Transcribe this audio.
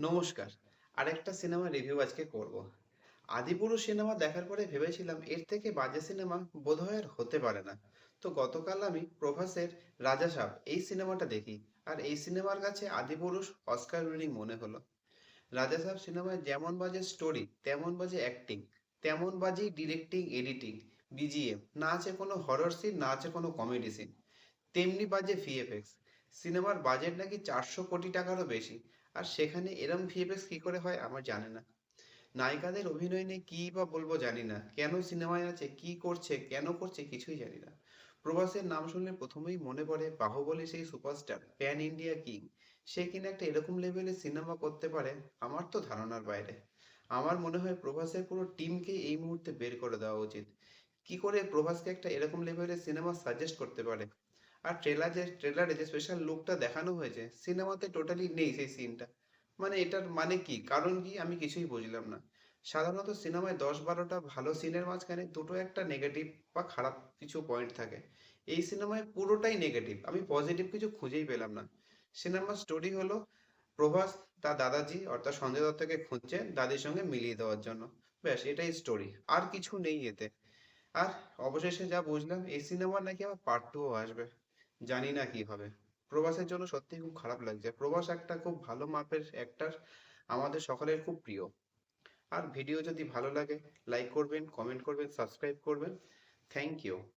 নমস্কার। আরেকটা cinema review আজকে করব। আদিপুরুষ সিনেমা দেখার পরে ভেবেছিলাম এর থেকে বাজে সিনেমা বোধহয় আর হতে পারে না। তো গতকাল আমি প্রভাসের রাজা সাব এই সিনেমাটা দেখি, আর এই সিনেমার কাছে আদিপুরুষ অস্কার উইনিং মনে হলো। রাজা সাব সিনেমায় যেমন বাজে স্টোরি, তেমন বাজে অ্যাক্টিং, তেমন বাজে ডিরেক্টিং, এডিটিং, বিজিএম, না আছে কোনো হরর সিন, না আছে কোনো কমেডি সিন, তেমনি বাজে ভিএফএক্স। সিনেমার বাজেট নাকি 400 কোটি টাকারও বেশি, আর সেখানে এরম ভিএফএক্স কি করে হয় আমার জানে না। নায়িকাদের অভিনয় নিয়ে কী বা বলবো জানি না, কেন সিনেমায় আছে, কি করছে, কেন করছে, কিছুই জানি না। প্রভাসের নাম শুনলে প্রথমেই মনে পড়ে বাহুবলী, সেই সুপারস্টার, প্যান ইন্ডিয়া কিং। সে কিনা একটা এরকম লেভেলের সিনেমা করতে পারে, আমার তো ধারণার বাইরে। আমার মনে হয় প্রভাসের পুরো টিমকে এই মুহূর্তে বের করে দেওয়া উচিত। কি করে প্রভাসকে একটা এরকম লেভেলের সিনেমা সাজেস্ট করতে পারে? আর ট্রেলারে যে স্পেশাল লুকটা দেখানো হয়েছে, সিনেমাতে টোটালি নেই সেই সিনটা। মানে এটার মানে কি, কারণ কি, আমি কিছুই বুঝলাম না। সাধারণত সিনেমায় 10-12টা ভালো সিনের মাঝখানে দুটো একটা নেগেটিভ বা খারাপ কিছু পয়েন্ট থাকে। এই সিনেমায় পুরোটাই নেগেটিভ, আমি পজিটিভ কিছু খুঁজেই পেলাম না। সিনেমার স্টোরি হলো প্রভাস তার দাদাজি অর্থাৎ সঞ্জয় দত্তকে খুঁজছে দাদির সঙ্গে মিলিয়ে দেওয়ার জন্য। ব্যাস এটাই স্টোরি, আর কিছু নেই এতে। আর অবশেষে যা বুঝলাম, এই সিনেমার নাকি আবার পার্ট 2ও আসবে। জানি না কি হবে। প্রভাসের জন্য সত্যিই খুব খারাপ লাগছে। প্রভাস একটা খুব ভালো মাপের অ্যাক্টর, আমাদের সকলের খুব প্রিয়। আর ভিডিও যদি ভালো লাগে, লাইক করবেন, কমেন্ট করবেন, সাবস্ক্রাইব করবেন। Thank you.